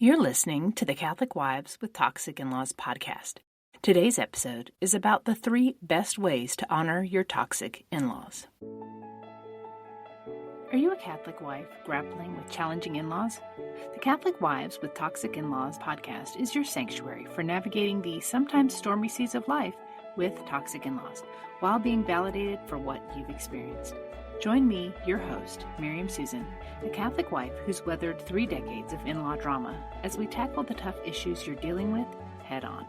You're listening to the Catholic Wives with Toxic In-Laws podcast. Today's episode is about the 3 best ways to honor your toxic in-laws. Are you a Catholic wife grappling with challenging in-laws? The Catholic Wives with Toxic In-Laws podcast is your sanctuary for navigating the sometimes stormy seas of life with toxic in-laws while being validated for what you've experienced. Join me, your host, Miriam Susan, a Catholic wife who's weathered 3 decades of in-law drama, as we tackle the tough issues you're dealing with head on.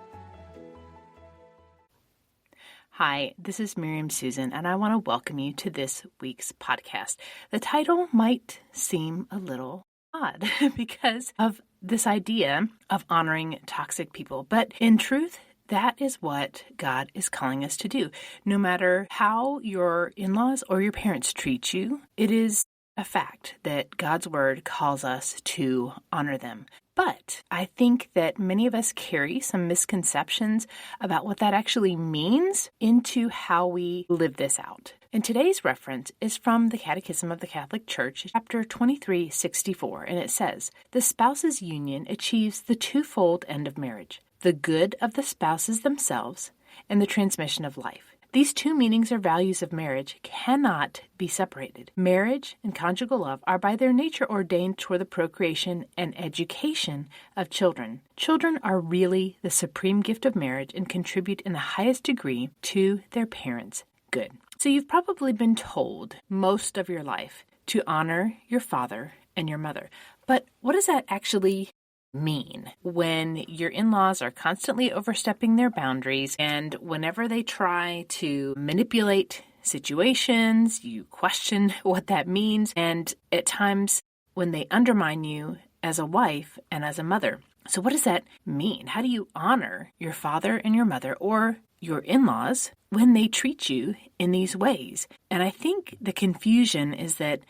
Hi, this is Miriam Susan, and I want to welcome you to this week's podcast. The title might seem a little odd because of this idea of honoring toxic people, but in truth, that is what God is calling us to do. No matter how your in-laws or your parents treat you, it is a fact that God's word calls us to honor them. But I think that many of us carry some misconceptions about what that actually means into how we live this out. And today's reference is from the Catechism of the Catholic Church, chapter 2364, and it says, "The spouse's union achieves the twofold end of marriage, the good of the spouses themselves, and the transmission of life. These 2 meanings or values of marriage cannot be separated. Marriage and conjugal love are by their nature ordained toward the procreation and education of children. Children are really the supreme gift of marriage and contribute in the highest degree to their parents' good." So you've probably been told most of your life to honor your father and your mother. But what does that actually mean when your in-laws are constantly overstepping their boundaries, and whenever they try to manipulate situations, you question what that means, and at times when they undermine you as a wife and as a mother? So what does that mean? How do you honor your father and your mother or your in-laws when they treat you in these ways? And I think the confusion is that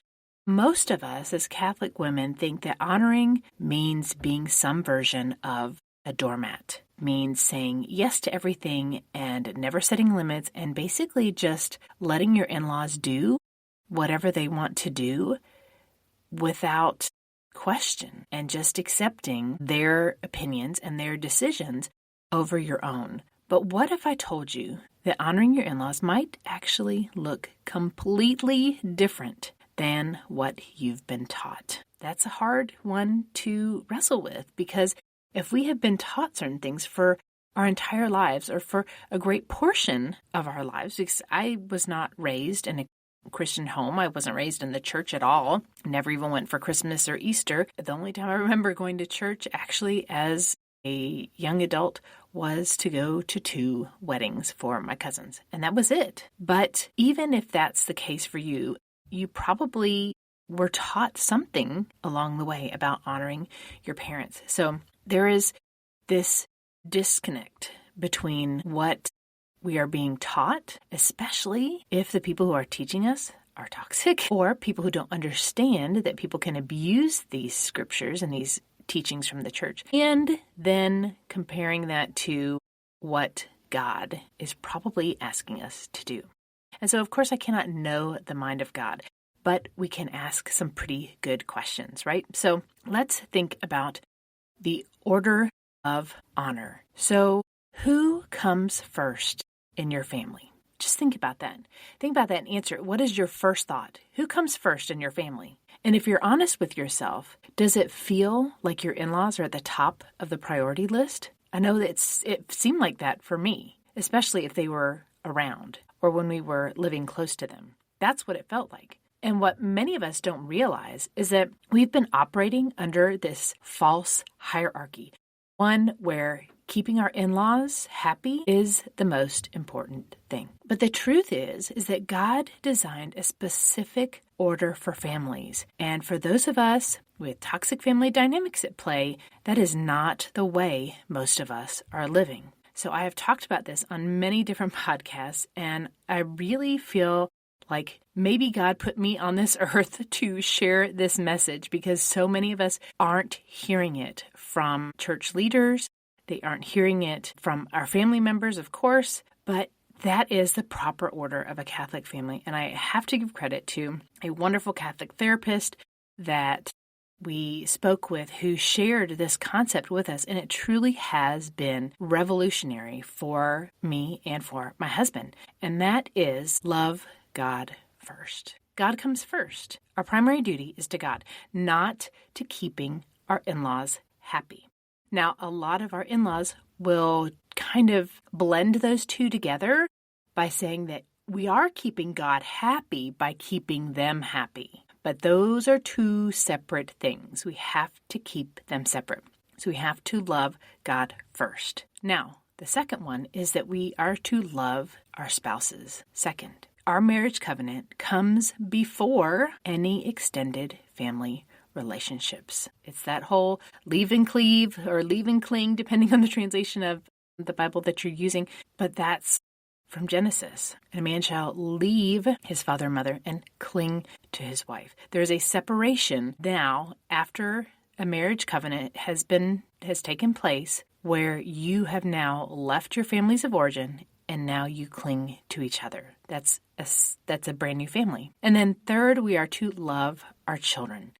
most of us as Catholic women think that honoring means being some version of a doormat, means saying yes to everything and never setting limits and basically just letting your in-laws do whatever they want to do without question and just accepting their opinions and their decisions over your own. But what if I told you that honoring your in-laws might actually look completely different than what you've been taught? That's a hard one to wrestle with, because if we have been taught certain things for our entire lives or for a great portion of our lives, because I was not raised in a Christian home. I wasn't raised in the church at all. Never even went for Christmas or Easter. The only time I remember going to church actually as a young adult was to go to 2 weddings for my cousins, and that was it. But even if that's the case for you, you probably were taught something along the way about honoring your parents. So there is this disconnect between what we are being taught, especially if the people who are teaching us are toxic, or people who don't understand that people can abuse these scriptures and these teachings from the church, and then comparing that to what God is probably asking us to do. And so, of course, I cannot know the mind of God, but we can ask some pretty good questions, right? So let's think about the order of honor. So who comes first in your family? Just think about that. Think about that and answer. What is your first thought? Who comes first in your family? And if you're honest with yourself, does it feel like your in-laws are at the top of the priority list? I know that it seemed like that for me, especially if they were around or when we were living close to them. That's what it felt like. And what many of us don't realize is that we've been operating under this false hierarchy, one where keeping our in-laws happy is the most important thing. But the truth is that God designed a specific order for families. And for those of us with toxic family dynamics at play, that is not the way most of us are living. So I have talked about this on many different podcasts, and I really feel like maybe God put me on this earth to share this message, because so many of us aren't hearing it from church leaders. They aren't hearing it from our family members, of course, but that is the proper order of a Catholic family. And I have to give credit to a wonderful Catholic therapist that we spoke with who shared this concept with us, and it truly has been revolutionary for me and for my husband. And that is love God first. God comes first. Our primary duty is to God, not to keeping our in-laws happy. Now, a lot of our in-laws will kind of blend those two together by saying that we are keeping God happy by keeping them happy. But those are two separate things. We have to keep them separate. So we have to love God first. Now, the second one is that we are to love our spouses second. Our marriage covenant comes before any extended family relationships. It's that whole leave and cleave or leave and cling, depending on the translation of the Bible that you're using. But that's from Genesis. And a man shall leave his father and mother and cling to his wife. There's a separation now after a marriage covenant has taken place where you have now left your families of origin and now you cling to each other. That's a brand new family. And then third, we are to love our children.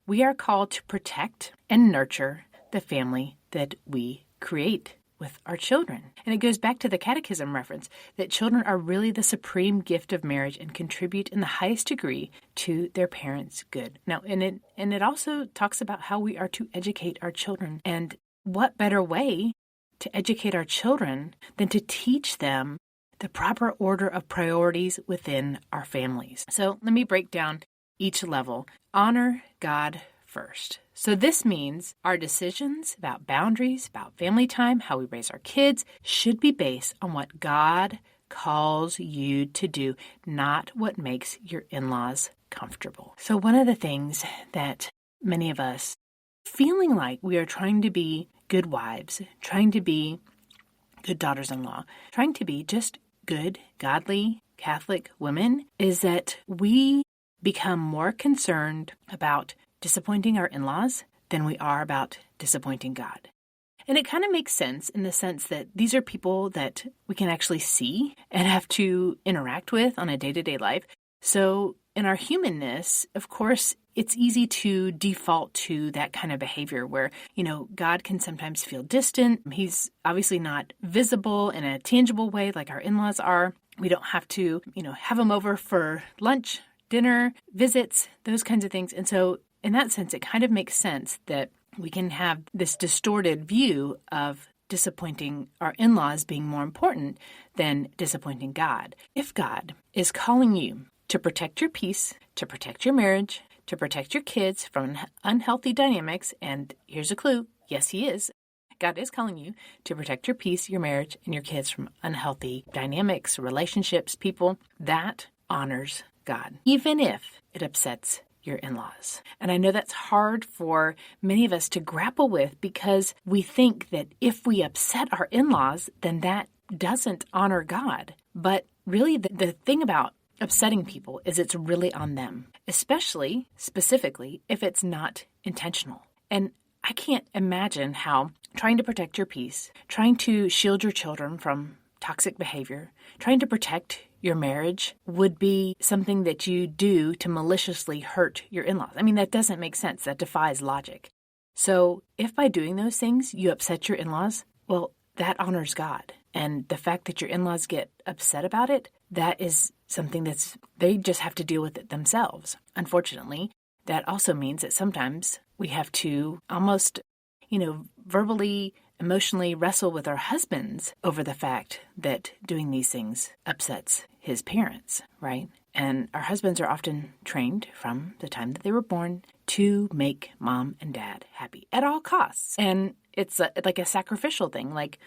We are called to protect and nurture the family that we create with our children. And it goes back to the catechism reference that children are really the supreme gift of marriage and contribute in the highest degree to their parents' good. Now, and it also talks about how we are to educate our children. And what better way to educate our children than to teach them the proper order of priorities within our families. So let me break down each level. Honor God first. So this means our decisions about boundaries, about family time, how we raise our kids, should be based on what God calls you to do, not what makes your in-laws comfortable. So one of the things that many of us feeling like we are trying to be good wives, trying to be good daughters-in-law, trying to be just good, godly, Catholic women, is that we become more concerned about disappointing our in-laws than we are about disappointing God. And it kind of makes sense in the sense that these are people that we can actually see and have to interact with on a day-to-day life. So in our humanness, of course, it's easy to default to that kind of behavior where, God can sometimes feel distant. He's obviously not visible in a tangible way like our in-laws are. We don't have to, have them over for lunch, dinner, visits, those kinds of things. And so in that sense, it kind of makes sense that we can have this distorted view of disappointing our in-laws being more important than disappointing God. If God is calling you to protect your peace, to protect your marriage, to protect your kids from unhealthy dynamics, and here's a clue, yes, He is. God is calling you to protect your peace, your marriage, and your kids from unhealthy dynamics, relationships, people. That honors God, even if it upsets your in-laws. And I know that's hard for many of us to grapple with because we think that if we upset our in-laws, then that doesn't honor God. But really, the thing about upsetting people is it's really on them, specifically, if it's not intentional. And I can't imagine how trying to protect your peace, trying to shield your children from toxic behavior, trying to protect your marriage would be something that you do to maliciously hurt your in-laws. I mean, that doesn't make sense. That defies logic. So if by doing those things you upset your in-laws, well, that honors God. And the fact that your in-laws get upset about it, that is something they just have to deal with it themselves. Unfortunately, that also means that sometimes we have to almost, verbally, emotionally wrestle with our husbands over the fact that doing these things upsets his parents, right? And our husbands are often trained from the time that they were born to make mom and dad happy at all costs. And it's like a sacrificial thing, like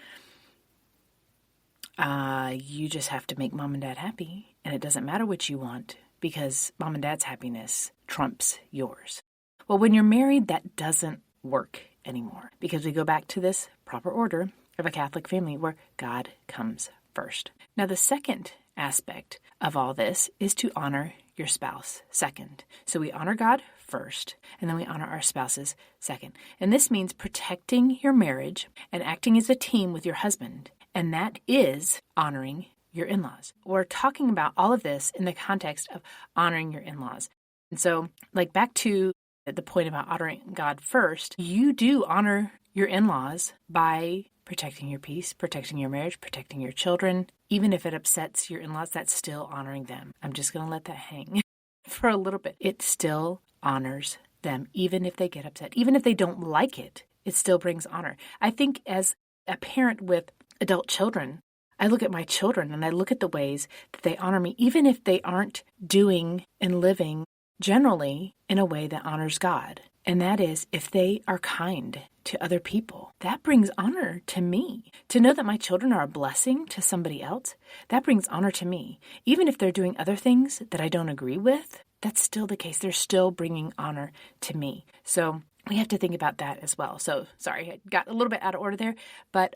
you just have to make mom and dad happy, and it doesn't matter what you want because mom and dad's happiness trumps yours. Well, when you're married, that doesn't work anymore because we go back to this proper order of a Catholic family where God comes first. Now, the second aspect of all this is to honor your spouse second. So we honor God first, and then we honor our spouses second. And this means protecting your marriage and acting as a team with your husband. And that is honoring your in-laws. We're talking about all of this in the context of honoring your in-laws. And so, back to at the point about honoring God first, you do honor your in-laws by protecting your peace, protecting your marriage, protecting your children. Even if it upsets your in-laws, that's still honoring them. I'm just going to let that hang for a little bit. It still honors them, even if they get upset. Even if they don't like it, it still brings honor. I think as a parent with adult children, I look at my children and I look at the ways that they honor me, even if they aren't doing and living generally in a way that honors God. And that is if they are kind to other people. That brings honor to me. To know that my children are a blessing to somebody else, that brings honor to me. Even if they're doing other things that I don't agree with, that's still the case. They're still bringing honor to me. So we have to think about that as well. So sorry, I got a little bit out of order there, but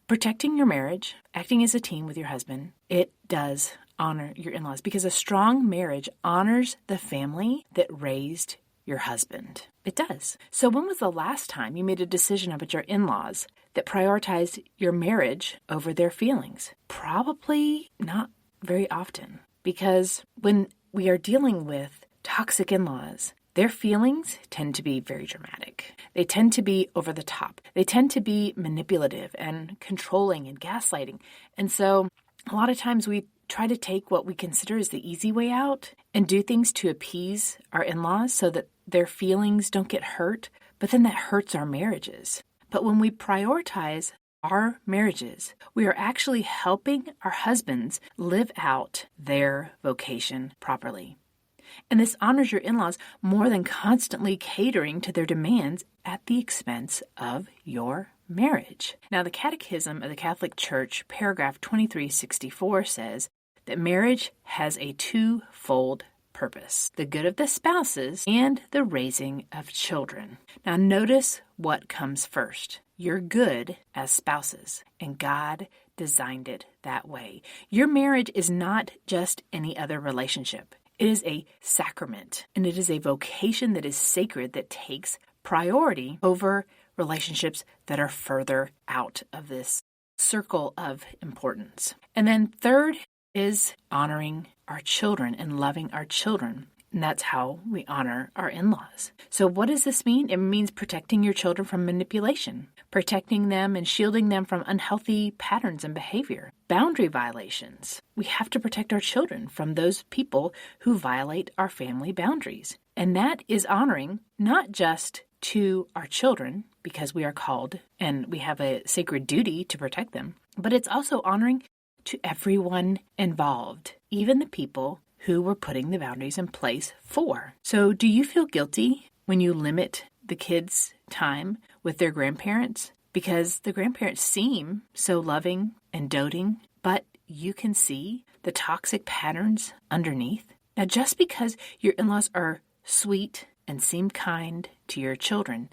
protecting your marriage, acting as a team with your husband, it does honor your in-laws, because a strong marriage honors the family that raised your husband. It does. So when was the last time you made a decision about your in-laws that prioritized your marriage over their feelings? Probably not very often, because when we are dealing with toxic in-laws, their feelings tend to be very dramatic. They tend to be over the top. They tend to be manipulative and controlling and gaslighting. And so a lot of times we try to take what we consider as the easy way out and do things to appease our in-laws so that their feelings don't get hurt, but then that hurts our marriages. But when we prioritize our marriages, we are actually helping our husbands live out their vocation properly. And this honors your in-laws more than constantly catering to their demands at the expense of your marriage. Now, the Catechism of the Catholic Church, paragraph 2364, says that marriage has a twofold purpose: the good of the spouses and the raising of children. Now, notice what comes first: your good as spouses, and God designed it that way. Your marriage is not just any other relationship. It is a sacrament, and it is a vocation that is sacred that takes priority over relationships that are further out of this circle of importance. And then third is honoring our children and loving our children. And that's how we honor our in-laws. So what does this mean? It means protecting your children from manipulation, protecting them and shielding them from unhealthy patterns and behavior, boundary violations. We have to protect our children from those people who violate our family boundaries. And that is honoring not just to our children, because we are called and we have a sacred duty to protect them, but it's also honoring to everyone involved, even the people who we're putting the boundaries in place for. So do you feel guilty when you limit the kids' time with their grandparents? Because the grandparents seem so loving and doting, but you can see the toxic patterns underneath. Now, just because your in-laws are sweet and seem kind to your children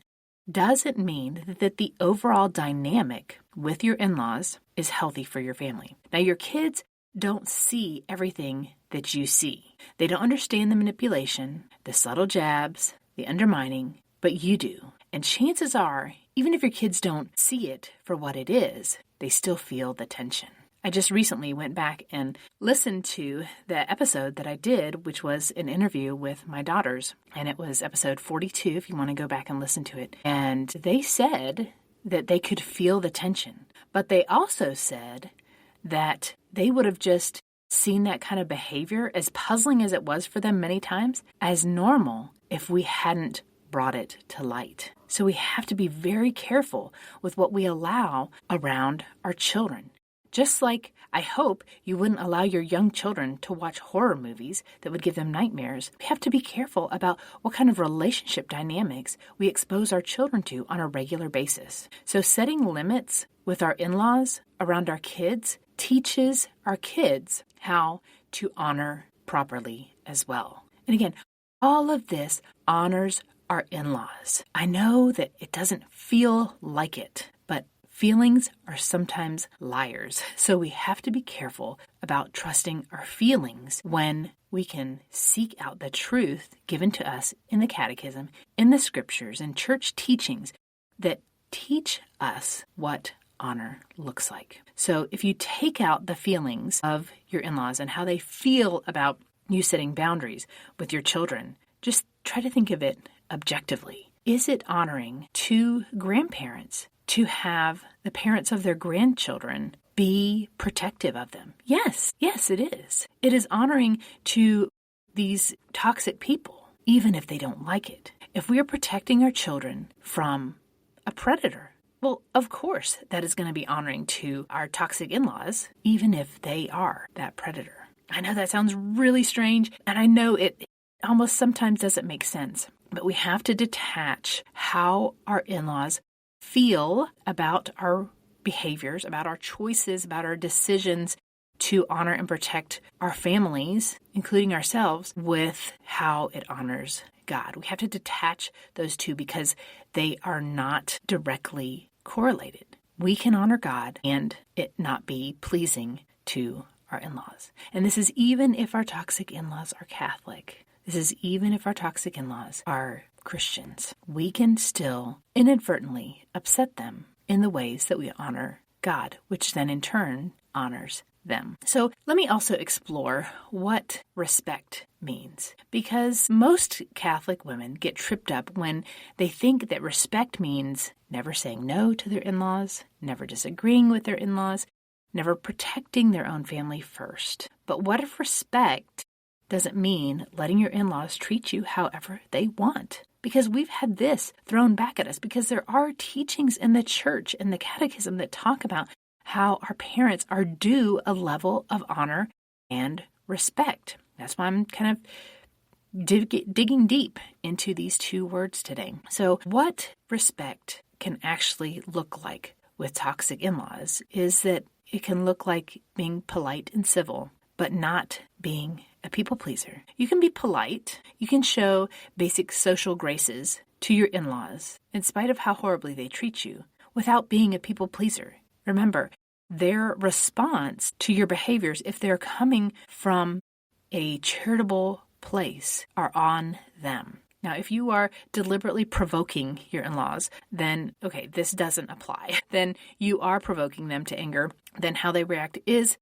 doesn't mean that the overall dynamic with your in-laws is healthy for your family. Now, your kids don't see everything that you see. They don't understand the manipulation, the subtle jabs, the undermining, but you do. And chances are, even if your kids don't see it for what it is, they still feel the tension. I just recently went back and listened to the episode that I did, which was an interview with my daughters. And it was episode 42, if you want to go back and listen to it. And they said that they could feel the tension. But they also said that they would have just seen that kind of behavior, as puzzling as it was for them many times, as normal if we hadn't brought it to light. So we have to be very careful with what we allow around our children. Just like I hope you wouldn't allow your young children to watch horror movies that would give them nightmares, we have to be careful about what kind of relationship dynamics we expose our children to on a regular basis. So setting limits with our in-laws around our kids teaches our kids how to honor properly as well. And again, all of this honors our in-laws. I know that it doesn't feel like it, but feelings are sometimes liars. So we have to be careful about trusting our feelings when we can seek out the truth given to us in the catechism, in the scriptures, and church teachings that teach us what honor looks like. So if you take out the feelings of your in-laws and how they feel about you setting boundaries with your children, just try to think of it objectively. Is it honoring to grandparents to have the parents of their grandchildren be protective of them? Yes, it is. It is honoring to these toxic people, even if they don't like it. If we are protecting our children from a predator, well, of course, that is going to be honoring to our toxic in-laws, even if they are that predator. I know that sounds really strange, and I know it almost sometimes doesn't make sense, but we have to detach how our in-laws feel about our behaviors, about our choices, about our decisions to honor and protect our families, including ourselves, with how it honors God. We have to detach those two because they are not directly correlated. We can honor God and it not be pleasing to our in-laws. And this is even if our toxic in-laws are Catholic. This is even if our toxic in-laws are Christians. We can still inadvertently upset them in the ways that we honor God, which then in turn honors them. So let me also explore what respect means, because most Catholic women get tripped up when they think that respect means never saying no to their in-laws, never disagreeing with their in-laws, never protecting their own family first. But what if respect doesn't mean letting your in-laws treat you however they want? Because we've had this thrown back at us, because there are teachings in the church and the catechism that talk about how our parents are due a level of honor and respect. That's why I'm kind of digging deep into these two words today. So what respect can actually look like with toxic in-laws is that it can look like being polite and civil, but not being a people pleaser. You can be polite. You can show basic social graces to your in-laws in spite of how horribly they treat you without being a people pleaser. Remember, their response to your behaviors, if they're coming from a charitable place, are on them. Now, if you are deliberately provoking your in-laws, then, okay, this doesn't apply. Then you are provoking them to anger. Then how they react is,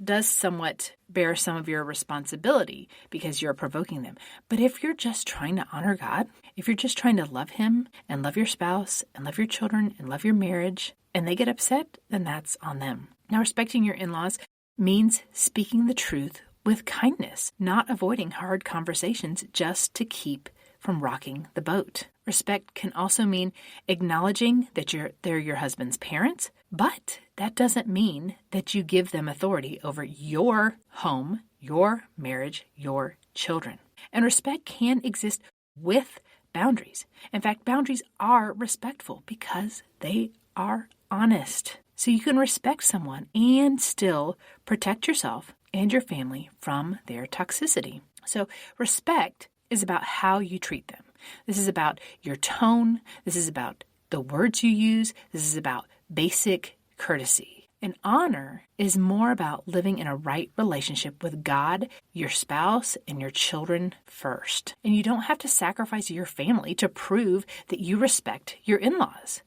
does somewhat bear some of your responsibility because you're provoking them. But if you're just trying to honor God, if you're just trying to love Him and love your spouse and love your children and love your marriage, and they get upset, then that's on them. Now, respecting your in-laws means speaking the truth with kindness, not avoiding hard conversations just to keep from rocking the boat. Respect can also mean acknowledging that they're your husband's parents, but that doesn't mean that you give them authority over your home, your marriage, your children. And respect can exist with boundaries. In fact, boundaries are respectful because they are honest. So you can respect someone and still protect yourself and your family from their toxicity. So respect is about how you treat them. This is about your tone. This is about the words you use. This is about basic courtesy. And honor is more about living in a right relationship with God, your spouse, and your children first. And you don't have to sacrifice your family to prove that you respect your in-laws.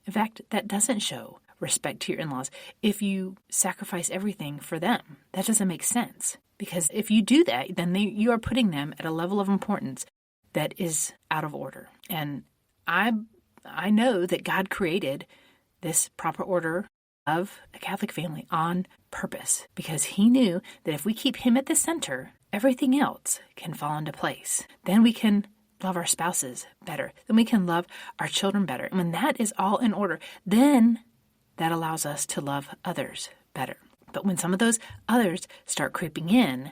In fact, that doesn't show respect to your in-laws if you sacrifice everything for them. That doesn't make sense. Because if you do that, then you are putting them at a level of importance that is out of order. And I know that God created this proper order of a Catholic family on purpose, because He knew that if we keep Him at the center, everything else can fall into place. Then we can love our spouses better. Then we can love our children better. And when that is all in order, then that allows us to love others better. But when some of those others start creeping in,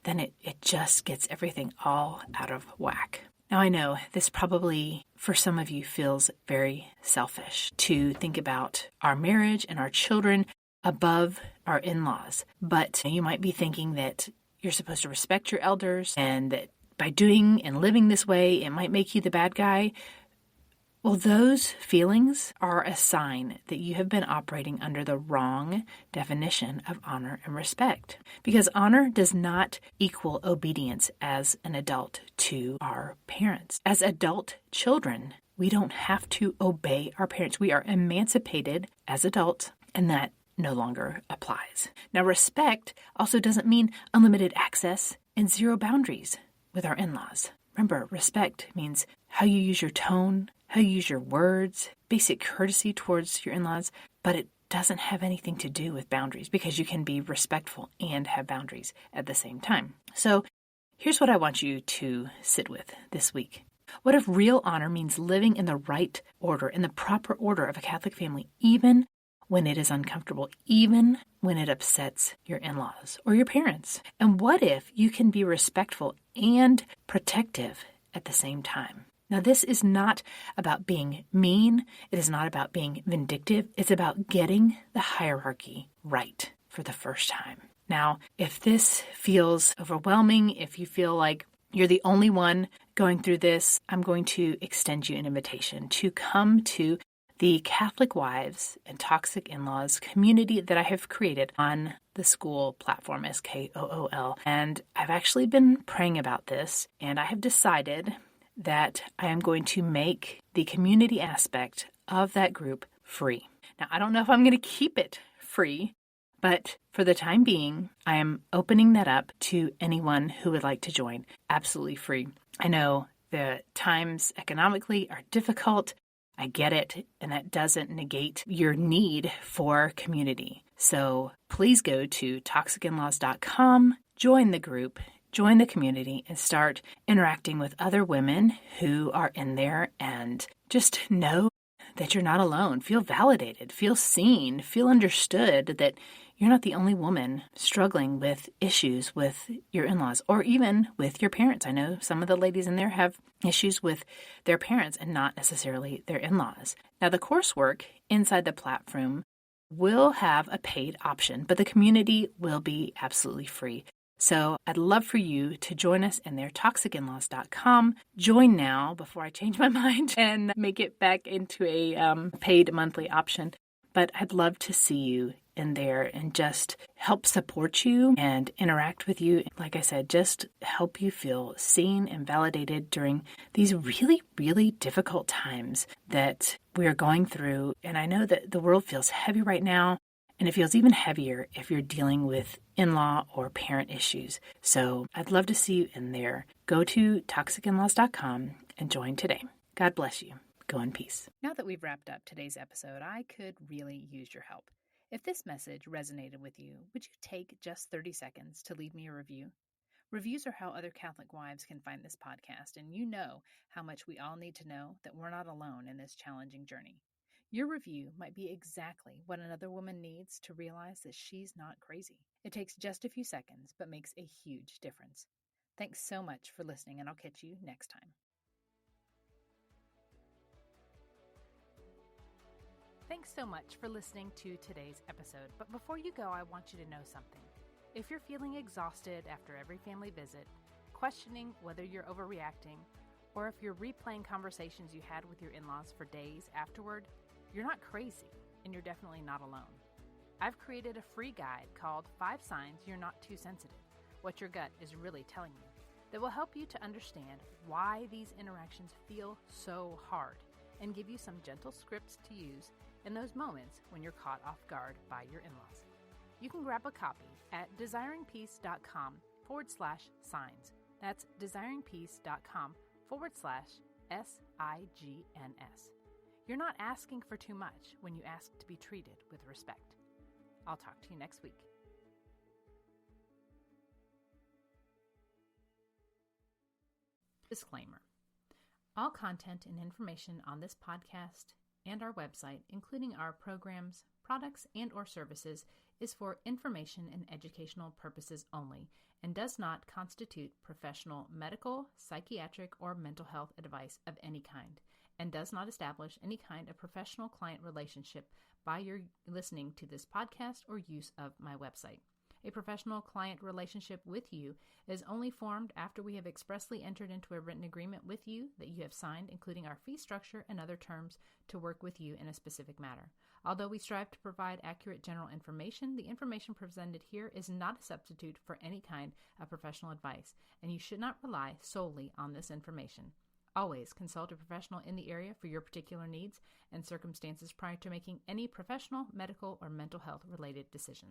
then it just gets everything all out of whack. Now, I know this probably, for some of you, feels very selfish to think about our marriage and our children above our in-laws. But you might be thinking that you're supposed to respect your elders and that by doing and living this way, it might make you the bad guy. Well, those feelings are a sign that you have been operating under the wrong definition of honor and respect. Because honor does not equal obedience as an adult to our parents. As adult children, we don't have to obey our parents. We are emancipated as adults, and that no longer applies. Now, respect also doesn't mean unlimited access and zero boundaries with our in-laws. Remember, respect means how you use your tone, how you use your words, basic courtesy towards your in-laws, but it doesn't have anything to do with boundaries because you can be respectful and have boundaries at the same time. So here's what I want you to sit with this week. What if real honor means living in the right order, in the proper order of a Catholic family, even when it is uncomfortable, even when it upsets your in-laws or your parents? And what if you can be respectful and protective at the same time? Now, this is not about being mean. It is not about being vindictive. It's about getting the hierarchy right for the first time. Now, if this feels overwhelming, if you feel like you're the only one going through this, I'm going to extend you an invitation to come to the Catholic Wives and Toxic In-Laws community that I have created on the school platform, SKOOL. And I've actually been praying about this, and I have decided that I am going to make the community aspect of that group free. Now, I don't know if I'm going to keep it free, but for the time being, I am opening that up to anyone who would like to join, absolutely free. I know the times economically are difficult. I get it, and that doesn't negate your need for community. So please go to toxicinlaws.com, join the group, join the community, and start interacting with other women who are in there, and just know that you're not alone. Feel validated, feel seen, feel understood, that you're not the only woman struggling with issues with your in-laws or even with your parents. I know some of the ladies in there have issues with their parents and not necessarily their in-laws. Now, the coursework inside the platform will have a paid option, but the community will be absolutely free. So I'd love for you to join us in there, toxicinlaws.com. Join now before I change my mind and make it back into a paid monthly option. But I'd love to see you in there and just help support you and interact with you. Like I said, just help you feel seen and validated during these really, really difficult times that we're going through. And I know that the world feels heavy right now, and it feels even heavier if you're dealing with in-law or parent issues. So I'd love to see you in there. Go to toxicinlaws.com and join today. God bless you. Go in peace. Now that we've wrapped up today's episode, I could really use your help. If this message resonated with you, would you take just 30 seconds to leave me a review? Reviews are how other Catholic wives can find this podcast, and you know how much we all need to know that we're not alone in this challenging journey. Your review might be exactly what another woman needs to realize that she's not crazy. It takes just a few seconds, but makes a huge difference. Thanks so much for listening, and I'll catch you next time. Thanks so much for listening to today's episode. But before you go, I want you to know something. If you're feeling exhausted after every family visit, questioning whether you're overreacting, or if you're replaying conversations you had with your in-laws for days afterward, you're not crazy, and you're definitely not alone. I've created a free guide called 5 Signs You're Not Too Sensitive, What Your Gut is Really Telling You, that will help you to understand why these interactions feel so hard and give you some gentle scripts to use in those moments when you're caught off guard by your in-laws. You can grab a copy at desiringpeace.com/signs. That's desiringpeace.com/SIGNS. You're not asking for too much when you ask to be treated with respect. I'll talk to you next week. Disclaimer. All content and information on this podcast and our website, including our programs, products, and or services, is for information and educational purposes only and does not constitute professional medical, psychiatric, or mental health advice of any kind, and does not establish any kind of professional client relationship by your listening to this podcast or use of my website. A professional client relationship with you is only formed after we have expressly entered into a written agreement with you that you have signed, including our fee structure and other terms to work with you in a specific matter. Although we strive to provide accurate general information, the information presented here is not a substitute for any kind of professional advice, and you should not rely solely on this information. Always consult a professional in the area for your particular needs and circumstances prior to making any professional, medical, or mental health related decisions.